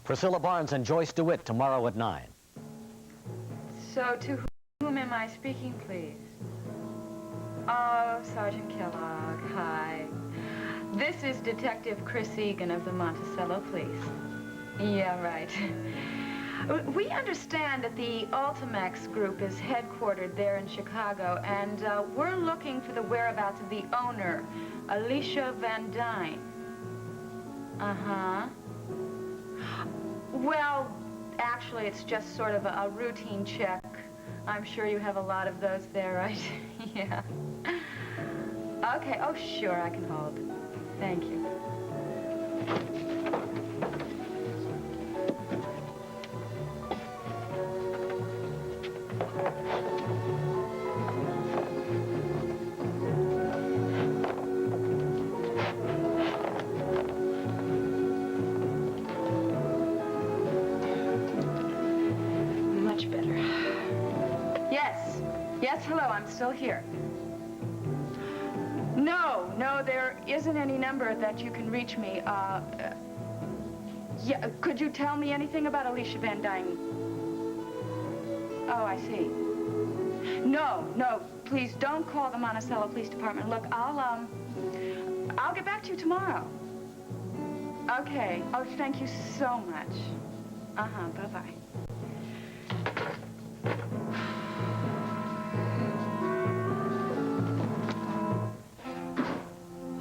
Priscilla Barnes and Joyce DeWitt tomorrow at 9. So, to whom am I speaking, please? Oh, Sergeant Kellogg, hi. This is Detective Chris Egan of the Monticello Police. Yeah, right. We understand that the Ultimax group is headquartered there in Chicago, and we're looking for the whereabouts of the owner, Alicia Van Dyne. Uh-huh. Well, actually, it's just sort of a routine check. I'm sure you have a lot of those there, right? Yeah. Okay, oh, sure, I can hold. Thank you. Yes, hello, I'm still here. No, there isn't any number that you can reach me. Yeah, could you tell me anything about Alicia Van Dyne? Oh, I see. No, please don't call the Monticello Police Department. Look, I'll get back to you tomorrow. Okay. Oh, thank you so much. Uh-huh, bye-bye.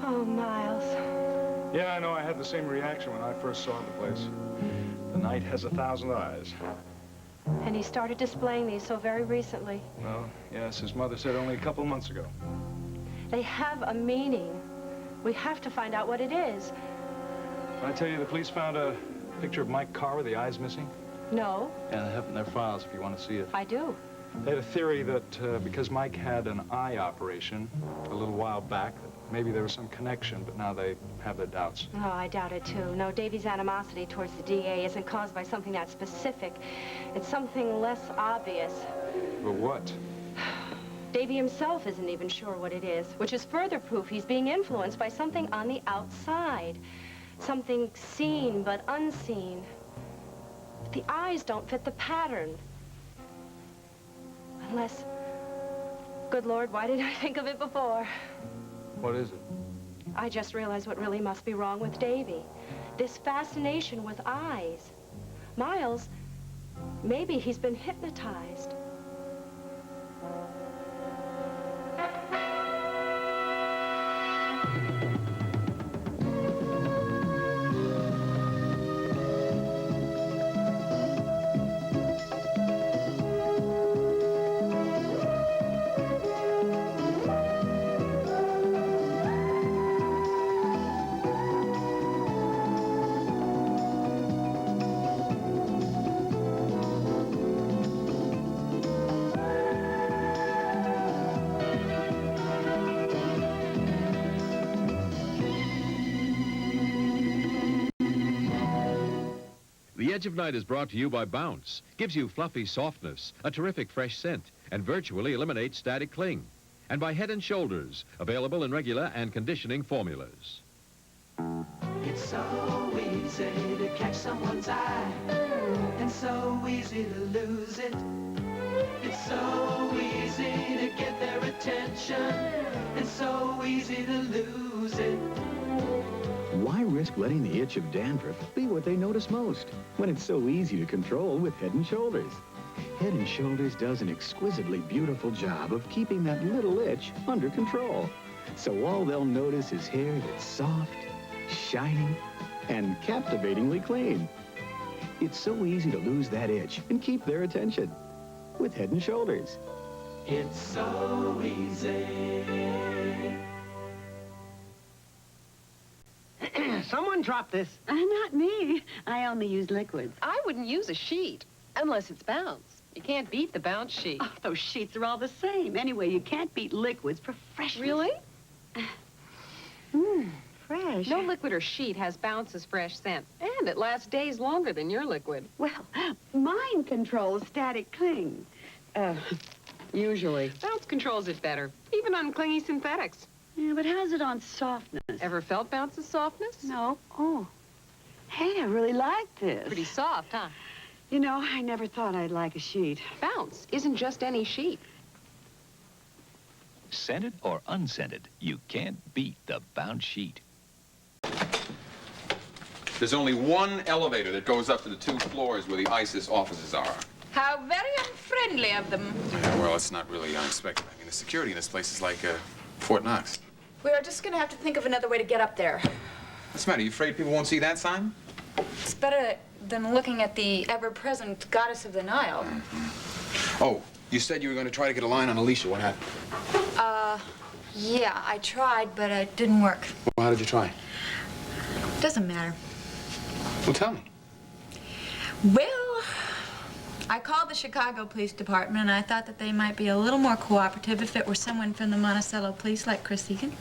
Oh, Miles. Yeah, I know. I had the same reaction when I first saw the place. The night has 1,000 eyes. And he started displaying these so very recently. Well, yes, his mother said only a couple months ago. They have a meaning. We have to find out what it is. I tell you, the police found a picture of Mike Carr with the eyes missing. No. Yeah, they have it in their files if you want to see it. I do. They had a theory that because Mike had an eye operation a little while back, maybe there was some connection, but now they have their doubts. Oh, I doubt it, too. No, Davy's animosity towards the DA isn't caused by something that specific. It's something less obvious. But what? Davy himself isn't even sure what it is, which is further proof he's being influenced by something on the outside. Something seen but unseen. The eyes don't fit the pattern. Unless... Good Lord, why didn't I think of it before? What is it? I just realized what really must be wrong with Davy. This fascination with eyes. Miles, maybe he's been hypnotized. The Edge of Night is brought to you by Bounce. Gives you fluffy softness, a terrific fresh scent, and virtually eliminates static cling. And by Head & Shoulders, available in regular and conditioning formulas. It's so easy to catch someone's eye, and so easy to lose it. It's so easy to get their attention, and so easy to lose it. Why risk letting the itch of dandruff be what they notice most when it's so easy to control with Head & Shoulders? Head & Shoulders does an exquisitely beautiful job of keeping that little itch under control. So all they'll notice is hair that's soft, shining, and captivatingly clean. It's so easy to lose that itch and keep their attention with Head & Shoulders. It's so easy. Someone dropped this. Not me. I only use liquids. I wouldn't use a sheet, unless it's Bounce. You can't beat the Bounce sheet. Oh, those sheets are all the same. Anyway, you can't beat liquids for freshness. Really? Fresh. No liquid or sheet has Bounce's fresh scent, and it lasts days longer than your liquid. Well, mine controls static cling. Usually. Bounce controls it better, even on clingy synthetics. Yeah, but how's it on softness? Ever felt Bounce's softness? No. Oh. Hey, I really like this. Pretty soft, huh? You know, I never thought I'd like a sheet. Bounce isn't just any sheet. Scented or unscented, you can't beat the Bounce sheet. There's only one elevator that goes up to the 2 floors where the ISIS offices are. How very unfriendly of them. Yeah, well, it's not really unexpected. I mean, the security in this place is like Fort Knox. We're just gonna have to think of another way to get up there. What's the matter? You afraid people won't see that sign? It's better than looking at the ever-present goddess of the Nile. Oh, you said you were going to try to get a line on Alicia. What happened? Yeah, I tried, but it didn't work. Well, how did you try? Doesn't matter. Well, tell me. Well, I called the Chicago Police Department, and I thought that they might be a little more cooperative if it were someone from the Monticello Police, like Chris Egan.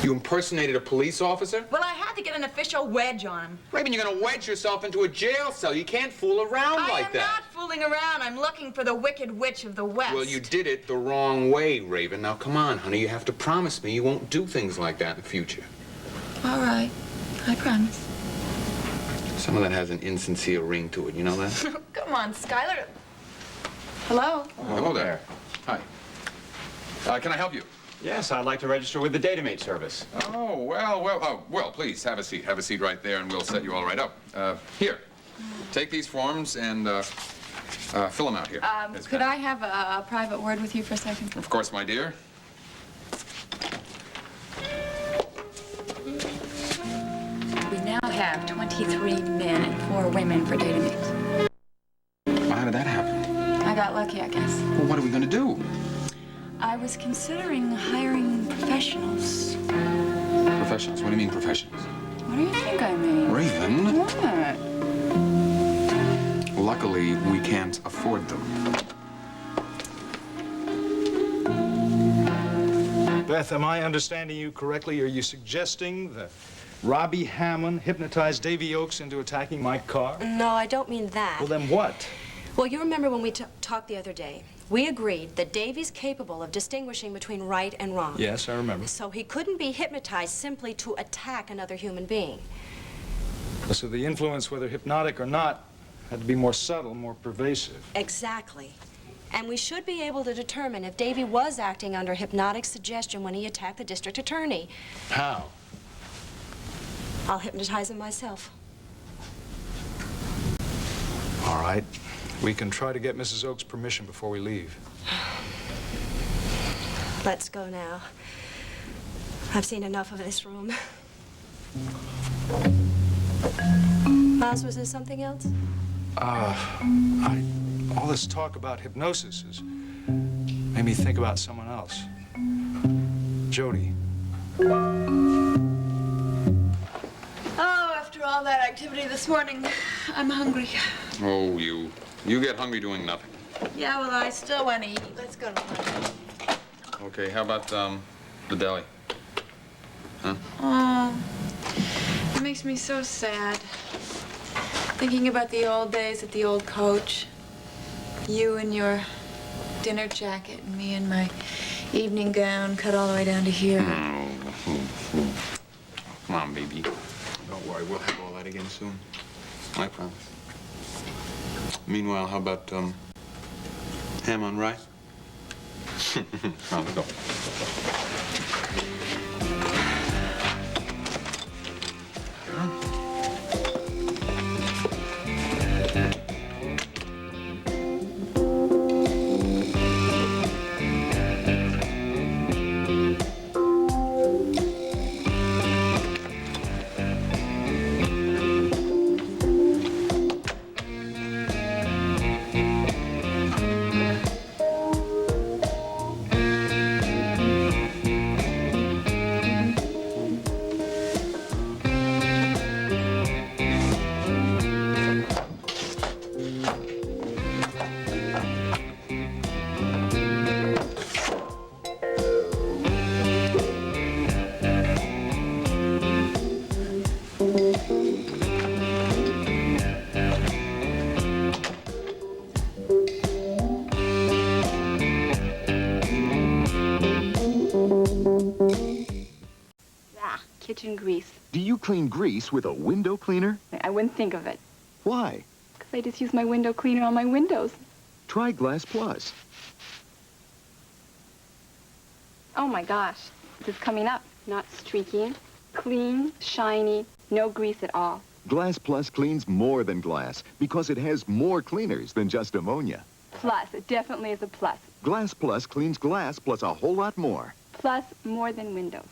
You impersonated a police officer? Well, I had to get an official wedge on him. Raven, you're going to wedge yourself into a jail cell. You can't fool around like that. I am not fooling around. I'm looking for the Wicked Witch of the West. Well, you did it the wrong way, Raven. Now, come on, honey. You have to promise me you won't do things like that in the future. All right. I promise. Some of that has an insincere ring to it. You know that? Come on, Skylar. Hello? Hello there. Hi. Can I help you? Yes, I'd like to register with the Datamate service. Oh, well, please, have a seat. Have a seat right there, and we'll set you all right up. Here, take these forms and fill them out here. Could I have a private word with you for a second? Of course, my dear. We now have 23 men and 4 women for Datamates. Well, how did that happen? I got lucky, I guess. Well, what are we going to do? I was considering hiring professionals. Professionals? What do you mean, professionals? What do you think I mean? Raven. What? Luckily, we can't afford them. Beth, am I understanding you correctly? Are you suggesting that Robbie Hammond hypnotized Davy Oakes into attacking my car? No, I don't mean that. Well, then what? Well, you remember when we talked the other day, we agreed that Davy's capable of distinguishing between right and wrong. Yes, I remember. So he couldn't be hypnotized simply to attack another human being. So the influence, whether hypnotic or not, had to be more subtle, more pervasive. Exactly. And we should be able to determine if Davy was acting under hypnotic suggestion when he attacked the district attorney. How? I'll hypnotize him myself. All right. We can try to get Mrs. Oakes' permission before we leave. Let's go now. I've seen enough of this room. Miles, was there something else? All this talk about hypnosis has made me think about someone else. Jody. Oh, after all that activity this morning, I'm hungry. Oh, you get hungry doing nothing. Yeah, well, I still want to eat. Let's go to lunch. Okay, how about the deli? Huh? Oh, it makes me so sad. Thinking about the old days at the old coach. You in your dinner jacket and me in my evening gown cut all the way down to here. Come on, baby. Don't worry, we'll have all that again soon. I promise. Meanwhile, how about ham on rye? Come on, let's go. using grease. Do you clean grease with a window cleaner? I wouldn't think of it. Why? Because I just use my window cleaner on my windows. Try Glass Plus. Oh my gosh, this is coming up. Not streaking, clean, shiny, no grease at all. Glass Plus cleans more than glass because it has more cleaners than just ammonia. Plus, it definitely is a plus. Glass Plus cleans glass plus a whole lot more. Plus, more than windows.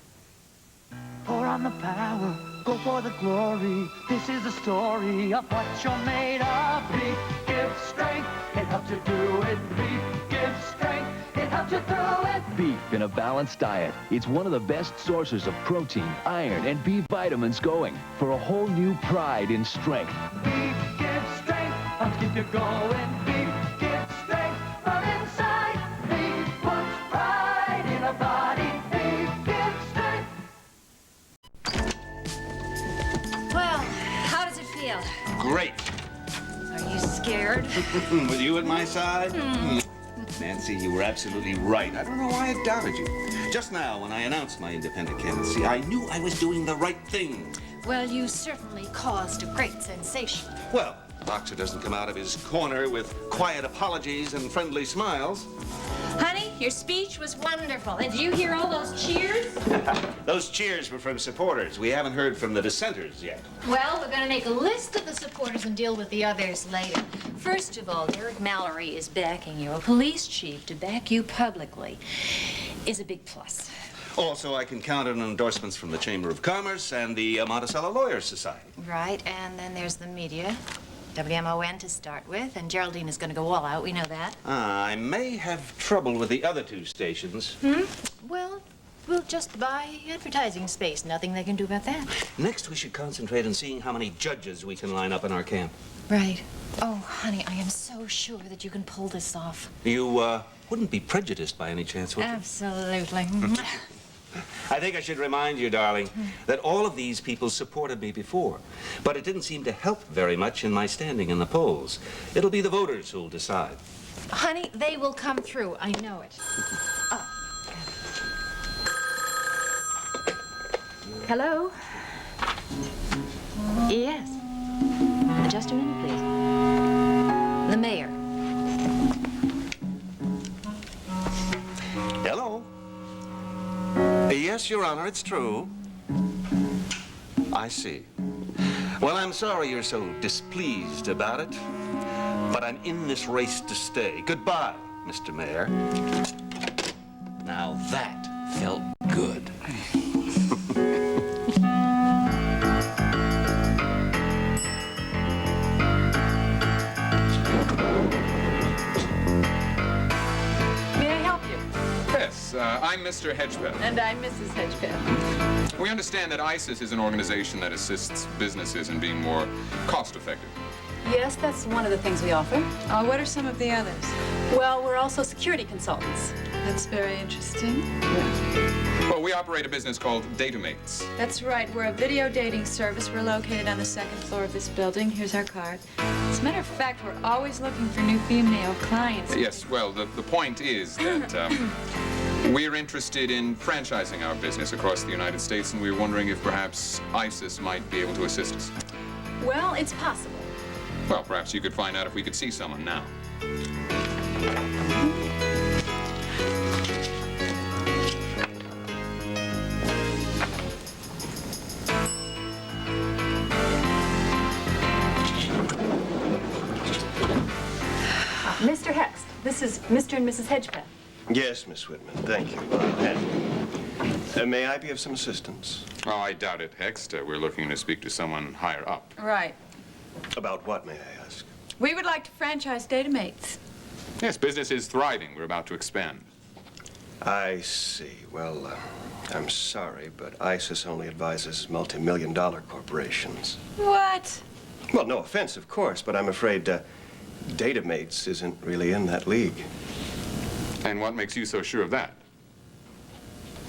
Pour on the power, go for the glory. This is the story of what you're made of. Beef gives strength, it helps you do it. Beef gives strength, it helps you through it. Beef in a balanced diet. It's one of the best sources of protein, iron, and B vitamins going for a whole new pride in strength. Beef gives strength, helps keep you going. Beef gives strength from inside. Beef puts pride in a body. Beef gives strength. Well, how does it feel? Great. Are you scared? With you at my side? Nancy, you were absolutely right. I don't know why I doubted you. Just now, when I announced my independent candidacy, I knew I was doing the right thing. Well, you certainly caused a great sensation. Well, Boxer doesn't come out of his corner with quiet apologies and friendly smiles. Honey, your speech was wonderful. And did you hear all those cheers? Those cheers were from supporters. We haven't heard from the dissenters yet. Well, we're going to make a list of the supporters and deal with the others later. First of all, Derek Mallory is backing you. A police chief to back you publicly is a big plus. Also, I can count on endorsements from the Chamber of Commerce and the Monticello Lawyers Society. Right, and then there's the media. WMON to start with, and Geraldine is going to go all out. We know that. I may have trouble with the other two stations. Well, we'll just buy advertising space. Nothing they can do about that. Next, we should concentrate on seeing how many judges we can line up in our camp. Right. Oh, honey, I am so sure that you can pull this off. You, wouldn't be prejudiced by any chance, would you? Absolutely. I think I should remind you, darling, that all of these people supported me before, but it didn't seem to help very much in my standing in the polls. It'll be the voters who'll decide. Honey, they will come through. I know it. Hello? Yes. Just a minute, please. The mayor. Hello? Yes, Your Honor, it's true. I see. Well, I'm sorry you're so displeased about it, but I'm in this race to stay. Goodbye, Mr. Mayor. Now that felt good. I'm Mr. Hedgepeth. And I'm Mrs. Hedgepeth. We understand that ISIS is an organization that assists businesses in being more cost-effective. Yes, that's one of the things we offer. What are some of the others? Well, we're also security consultants. That's very interesting. Well, we operate a business called Datamates. That's right. We're a video dating service. We're located on the second floor of this building. Here's our card. As a matter of fact, we're always looking for new female clients. Yes, well, the point is that we're interested in franchising our business across the United States, and we were wondering if perhaps ISIS might be able to assist us. Well, it's possible. Well, perhaps you could find out if we could see someone now. Mr. Hext, this is Mr. and Mrs. Hedgepeth. Yes, Miss Whitman, thank you. May I be of some assistance? Oh, I doubt it, Hext. We're looking to speak to someone higher up. Right. About what, may I ask? We would like to franchise Datamates. Yes, business is thriving. We're about to expand. I see. Well, I'm sorry, but ISIS only advises multi-million-dollar corporations. What? Well, no offense, of course, but I'm afraid Datamates isn't really in that league. And what makes you so sure of that?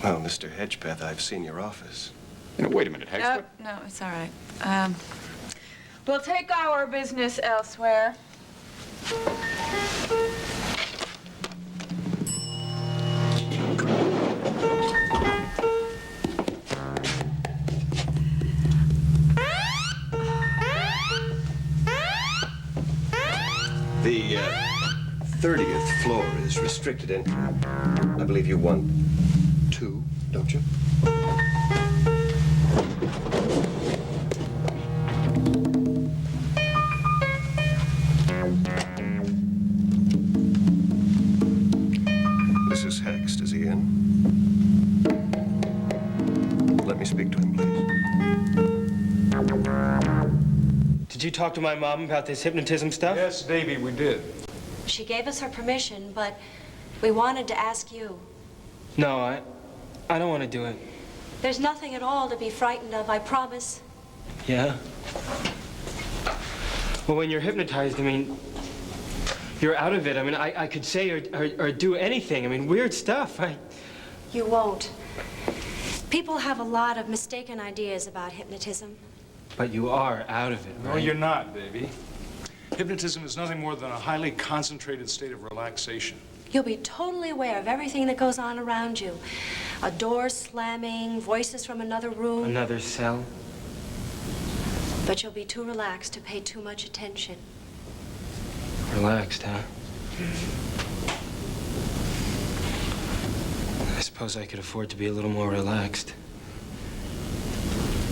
Well, Mr. Hedgepeth, I've seen your office. Wait a minute, Hext. No, it's all right. We'll take our business elsewhere. The 30th floor is restricted entry. I believe you want 2, don't you? This is Hext. Is he in? Let me speak to him, please. Did you talk to my mom about this hypnotism stuff? Yes, Davy, we did. She gave us her permission, but we wanted to ask you. No, I don't want to do it. There's nothing at all to be frightened of, I promise. Yeah? Well, when you're hypnotized, I mean, you're out of it. I mean, I could say or do anything. I mean, weird stuff. You won't. People have a lot of mistaken ideas about hypnotism. But you are out of it, right? No, you're not, Davy. Hypnotism is nothing more than a highly concentrated state of relaxation. You'll be totally aware of everything that goes on around you. A door slamming, voices from another room. Another cell. But you'll be too relaxed to pay too much attention. Relaxed, huh? I suppose I could afford to be a little more relaxed.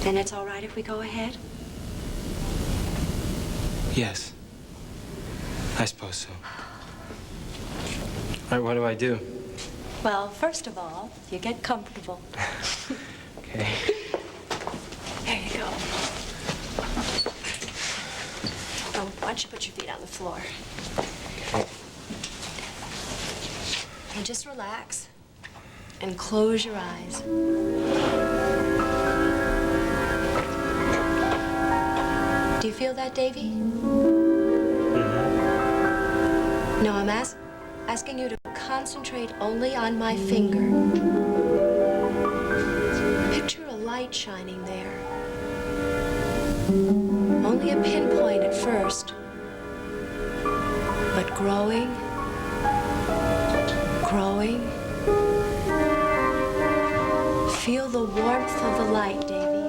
Then it's all right if we go ahead? Yes. I suppose so. All right, what do I do? Well, first of all, you get comfortable. Okay. There you go. Oh, why don't you put your feet on the floor? Okay. And just relax and close your eyes. Do you feel that, Davy? Mm-hmm. No, I'm asking you to concentrate only on my finger. Picture a light shining there. Only a pinpoint at first, but growing, growing. Feel the warmth of the light, Davy.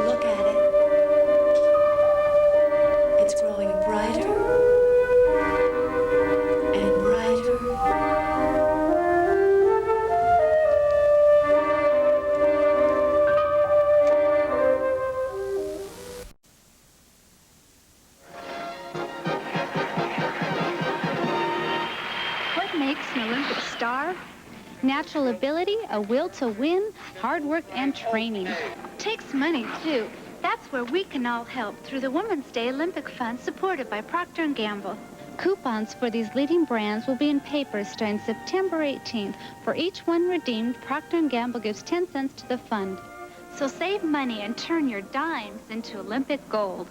Look at it. It's growing brighter and brighter. What makes an Olympic star? Natural ability, a will to win, hard work, and training. Takes money, too. That's where we can all help through the Women's Day Olympic Fund supported by Procter & Gamble. Coupons for these leading brands will be in papers starting September 18th. For each one redeemed, Procter & Gamble gives 10 cents to the fund. So save money and turn your dimes into Olympic gold.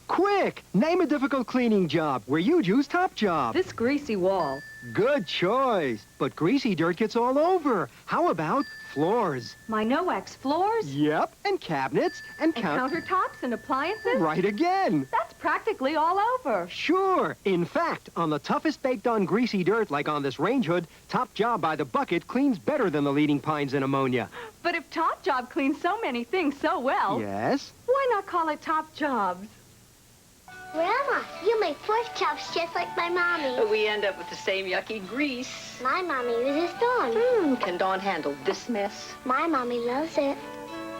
Quick! Name a difficult cleaning job where you'd use Top Job. This greasy wall. Good choice. But greasy dirt gets all over. How about floors? My no-wax floors? Yep, and cabinets, and countertops and appliances? Right again. That's practically all over. Sure. In fact, on the toughest baked-on greasy dirt, like on this range hood, Top Job by the bucket cleans better than the leading pines in ammonia. But if Top Job cleans so many things so well... Yes? Why not call it Top Jobs? Grandma, you make pork chops just like my mommy. We end up with the same yucky grease. My mommy uses Dawn. Can Dawn handle this mess? My mommy loves it.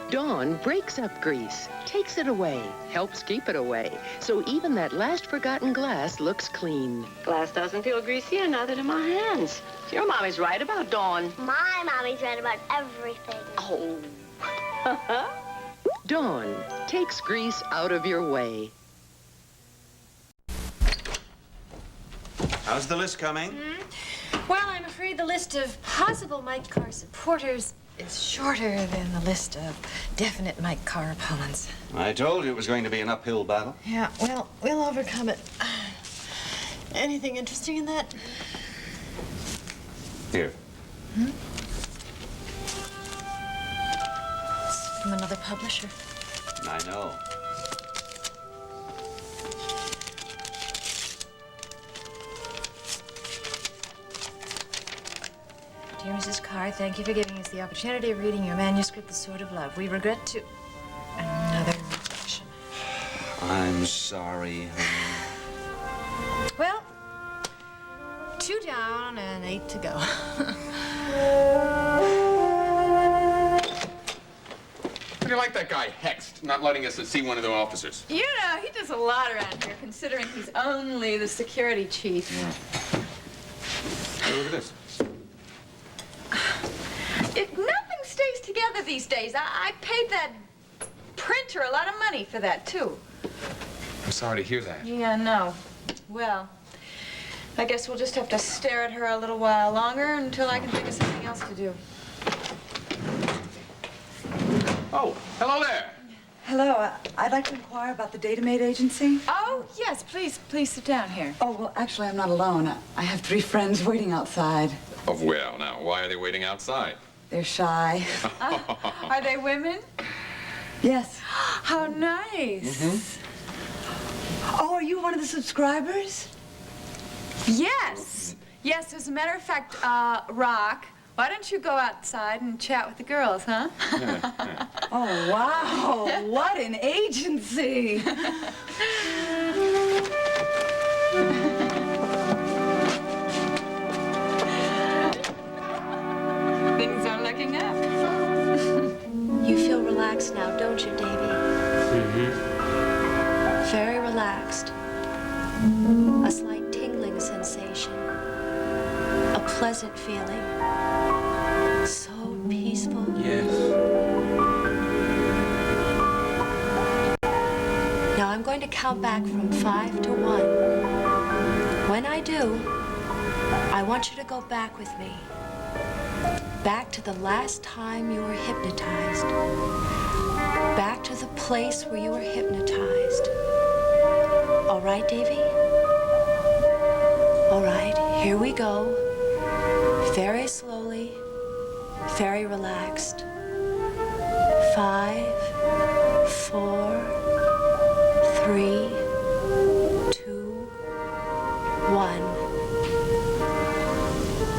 Dawn breaks up grease, takes it away, helps keep it away, so even that last forgotten glass looks clean. Glass doesn't feel greasy, and neither do my hands. Your mommy's right about Dawn. My mommy's right about everything. Oh. Dawn takes grease out of your way. How's the list coming? Well, I'm afraid the list of possible Mike Carr supporters is shorter than the list of definite Mike Carr opponents. I told you it was going to be an uphill battle. Yeah, well, we'll overcome it. Anything interesting in that? Here. It's from another publisher. I know. Dear Mrs. Carr, thank you for giving us the opportunity of reading your manuscript, The Sword of Love. We regret to... Another rejection. I'm I'm sorry. Well, 2 down and 8 to go. How do you like that guy, Hext, not letting us see one of the officers? You know, he does a lot around here, considering he's only the security chief. Yeah. Hey, look at this. Nothing stays together these days. I paid that printer a lot of money for that, too. I'm sorry to hear that. Yeah, no. Well, I guess we'll just have to stare at her a little while longer until I can think of something else to do. Oh, hello there. Hello, I'd like to inquire about the Datamaid agency. Oh, yes, please sit down here. Oh, well, actually, I'm not alone. I have 3 friends waiting outside. Oh, well, now, why are they waiting outside? They're shy. Are they women? Yes. How nice. Oh, are you one of the subscribers? Yes. Yes, as a matter of fact, Rock, why don't you go outside and chat with the girls, huh? Oh, wow. What an agency. Things are looking up. You feel relaxed now, don't you, Davy? Very relaxed. A slight tingling sensation. A pleasant feeling. So peaceful. Yes. Now I'm going to count back from 5 to 1. When I do, I want you to go back with me. Back to the last time you were hypnotized. Back to the place where you were hypnotized. All right, Davy? All right, here we go. Very slowly, very relaxed. 5, 4, 3, 2, 1.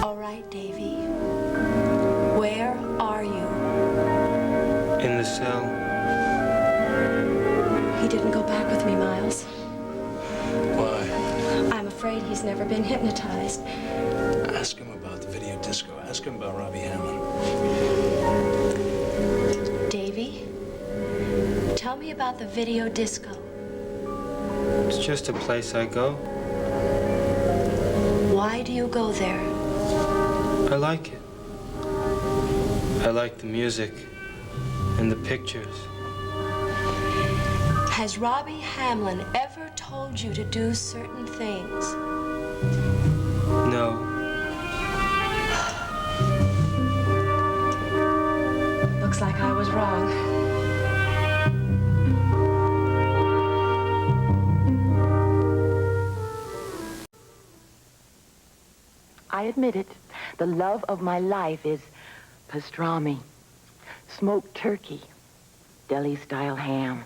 All right, Davy. Where are you? In the cell. He didn't go back with me, Miles. Why? I'm afraid he's never been hypnotized. Ask him about the video disco. Ask him about Robbie Hammond. Davy, tell me about the video disco. It's just a place I go. Why do you go there? I like it. I like the music and the pictures. Has Robbie Hamlin ever told you to do certain things? No. Looks like I was wrong. I admit it. The love of my life is pastrami, smoked turkey, deli-style ham.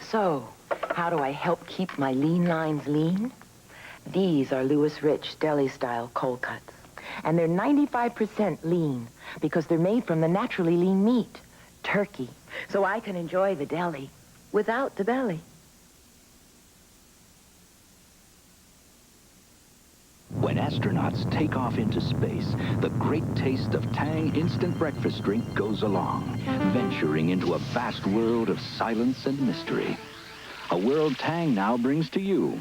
So, how do I help keep my lean lines lean? These are Louis Rich deli-style cold cuts. And they're 95% lean because they're made from the naturally lean meat, turkey. So I can enjoy the deli without the belly. When astronauts take off into space, the great taste of Tang instant breakfast drink goes along, venturing into a vast world of silence and mystery. A world Tang now brings to you.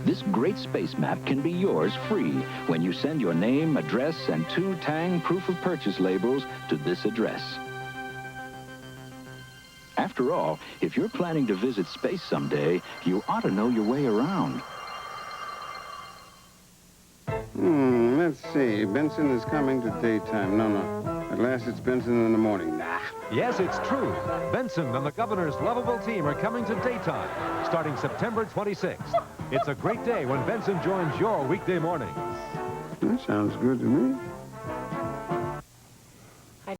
This great space map can be yours free when you send your name, address, and 2 Tang proof of purchase labels to this address. After all, if you're planning to visit space someday, you ought to know your way around. Let's see. Benson is coming to daytime. No. At last it's Benson in the morning. Nah. Yes, it's true. Benson and the governor's lovable team are coming to daytime, starting September 26th. It's a great day when Benson joins your weekday mornings. That sounds good to me. I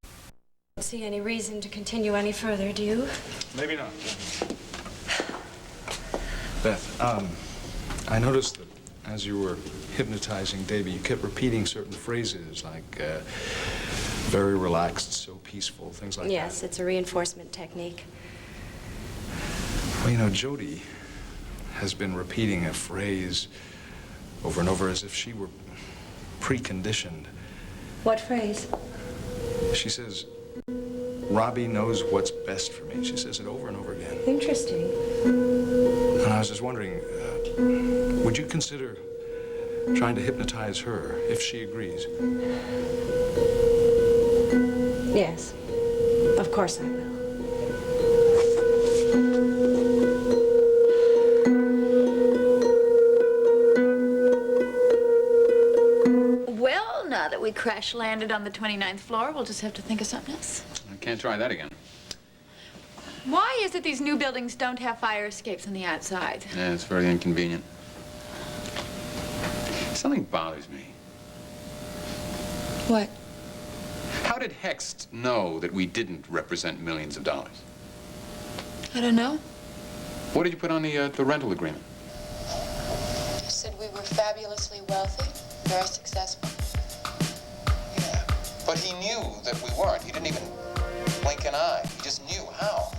don't see any reason to continue any further, do you? Maybe not. Beth, I noticed that as you were hypnotizing Davy, you kept repeating certain phrases like very relaxed, so peaceful, things like Yes, it's a reinforcement technique. that. Well, you know, Jody has been repeating a phrase over and over as if she were preconditioned. What phrase? She says, Robbie knows what's best for me. She says it over and over again. Interesting. And I was just wondering, would you consider trying to hypnotize her if she agrees? Yes. Of course I will. Well, now that we crash landed on the 29th floor, we'll just have to think of something else. I can't try that again. Why is it these new buildings don't have fire escapes on the outside? Yeah, it's very inconvenient. Something bothers me. What? How did Hext know that we didn't represent millions of dollars? I don't know. What did you put on the rental agreement? You said we were fabulously wealthy, very successful. Yeah, but he knew that we weren't. He didn't even blink an eye. He just knew how.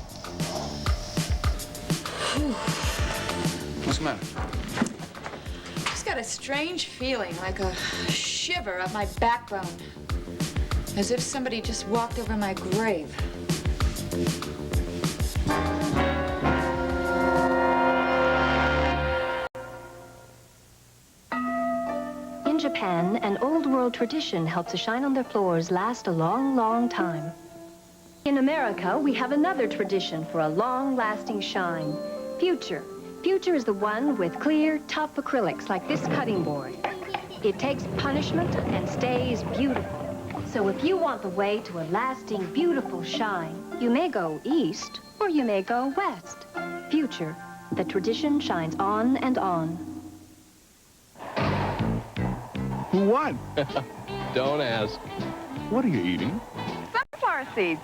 What's the matter? Just got a strange feeling, like a shiver up my backbone. As if somebody just walked over my grave. In Japan, an old world tradition helps a shine on their floors last a long, long time. In America, we have another tradition for a long-lasting shine. Future. Future is the one with clear, tough acrylics like this cutting board. It takes punishment and stays beautiful. So if you want the way to a lasting, beautiful shine, you may go east or you may go west. Future. The tradition shines on and on. Who won? Don't ask. What are you eating? Sunflower seeds.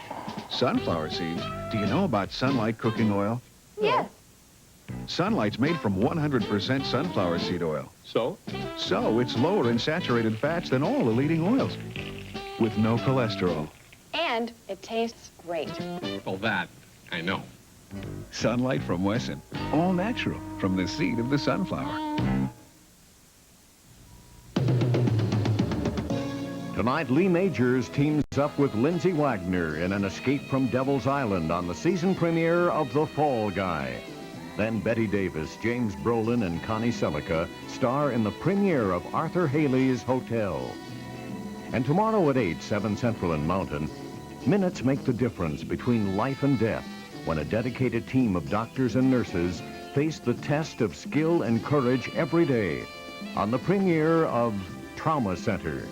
Sunflower seeds? Do you know about Sunlight cooking oil? Yes. Sunlight's made from 100% sunflower seed oil. So? So it's lower in saturated fats than all the leading oils, with no cholesterol. And it tastes great. Well, that I know. Sunlight from Wesson. All natural from the seed of the sunflower. Tonight, Lee Majors teams up with Lindsay Wagner in an escape from Devil's Island on the season premiere of The Fall Guy. Then Betty Davis, James Brolin, and Connie Selica star in the premiere of Arthur Haley's Hotel. And tomorrow at 8, 7 Central and Mountain, minutes make the difference between life and death when a dedicated team of doctors and nurses face the test of skill and courage every day on the premiere of Trauma Center.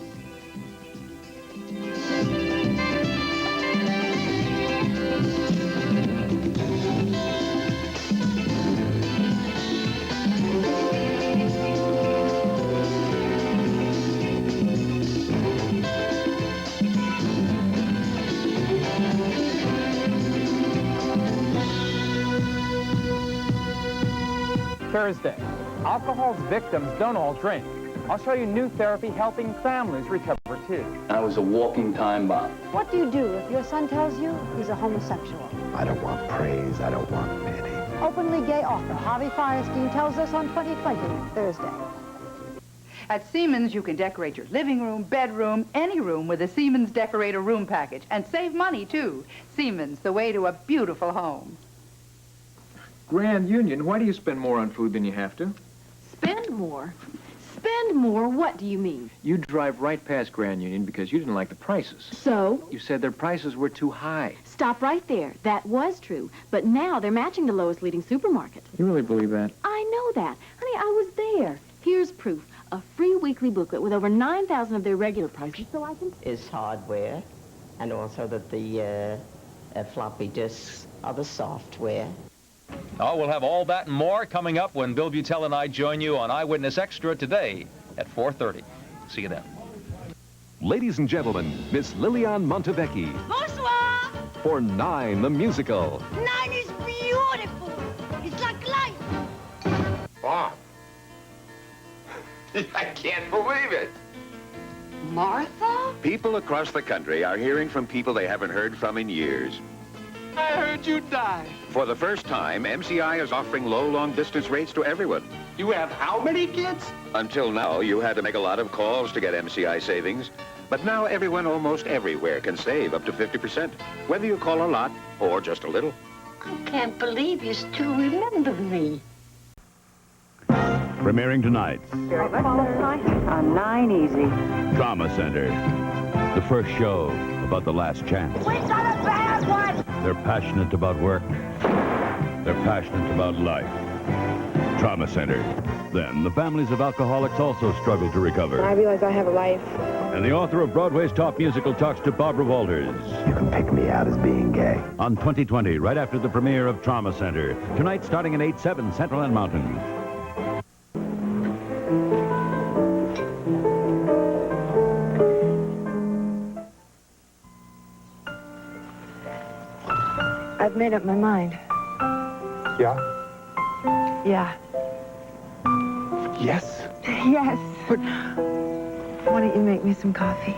Thursday, alcohol's victims don't all drink. I'll show you new therapy helping families recover too. I was a walking time bomb. What do you do if your son tells you he's a homosexual? I don't want praise. I don't want pity. Openly gay author Harvey Fierstein tells us on 2020, Thursday. At Siemens, you can decorate your living room, bedroom, any room with a Siemens Decorator room package. And save money, too. Siemens, the way to a beautiful home. Grand Union, why do you spend more on food than you have to? Spend more? Spend more? What do you mean? You drive right past Grand Union because you didn't like the prices. So? You said their prices were too high. Stop right there. That was true. But now they're matching the lowest leading supermarket. You really believe that? I know that. Honey, I was there. Here's proof. A free weekly booklet with over 9,000 of their regular prices, so I can... Is hardware, and also that the floppy disks are the software. Oh, we'll have all that and more coming up when Bill Butel and I join you on Eyewitness Extra today at 4:30. See you then. Ladies and gentlemen, Miss Liliane Montevecchi Bonsoir! for 9 the musical. 9 is beautiful. It's like life. Bob. I can't believe it. Martha? People across the country are hearing from people they haven't heard from in years. I heard you die. For the first time, MCI is offering low long-distance rates to everyone. You have how many kids? Until now, you had to make a lot of calls to get MCI savings. But now everyone almost everywhere can save up to 50%, whether you call a lot or just a little. I can't believe you still remember me. Premiering tonight, On 9 Easy. Drama Center. The first show about the last chance. We got a bad one! They're passionate about work. They're passionate about life. Trauma Center. Then the families of alcoholics also struggle to recover. I realize I have a life. And the author of Broadway's top musical talks to Barbara Walters. You can pick me out as being gay. On 2020, right after the premiere of Trauma Center. Tonight, starting at 8/7 Central and Mountain. I've made up my mind. Yeah? Yeah. Yes? Yes. Why don't you make me some coffee?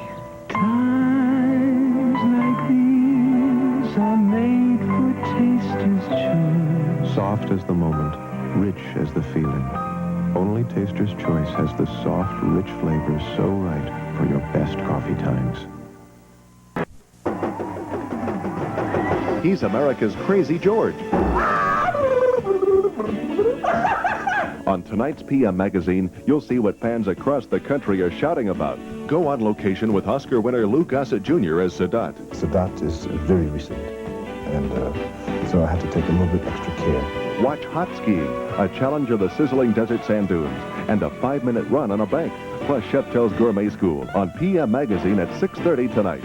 Times like these are made for taster's choice. Soft as the moment, rich as the feeling. Only Taster's Choice has the soft, rich flavors so right for your best coffee times. He's America's Crazy George. On tonight's PM magazine, you'll see what fans across the country are shouting about. Go on location with Oscar winner Lou Gossett Jr. as Sadat. Sadat is very recent, and so I had to take a little bit extra care. Watch hot skiing, a challenge of the sizzling desert sand dunes, and a 5-minute run on a bank. Plus Chef Tells Gourmet School on PM magazine at 6:30 tonight.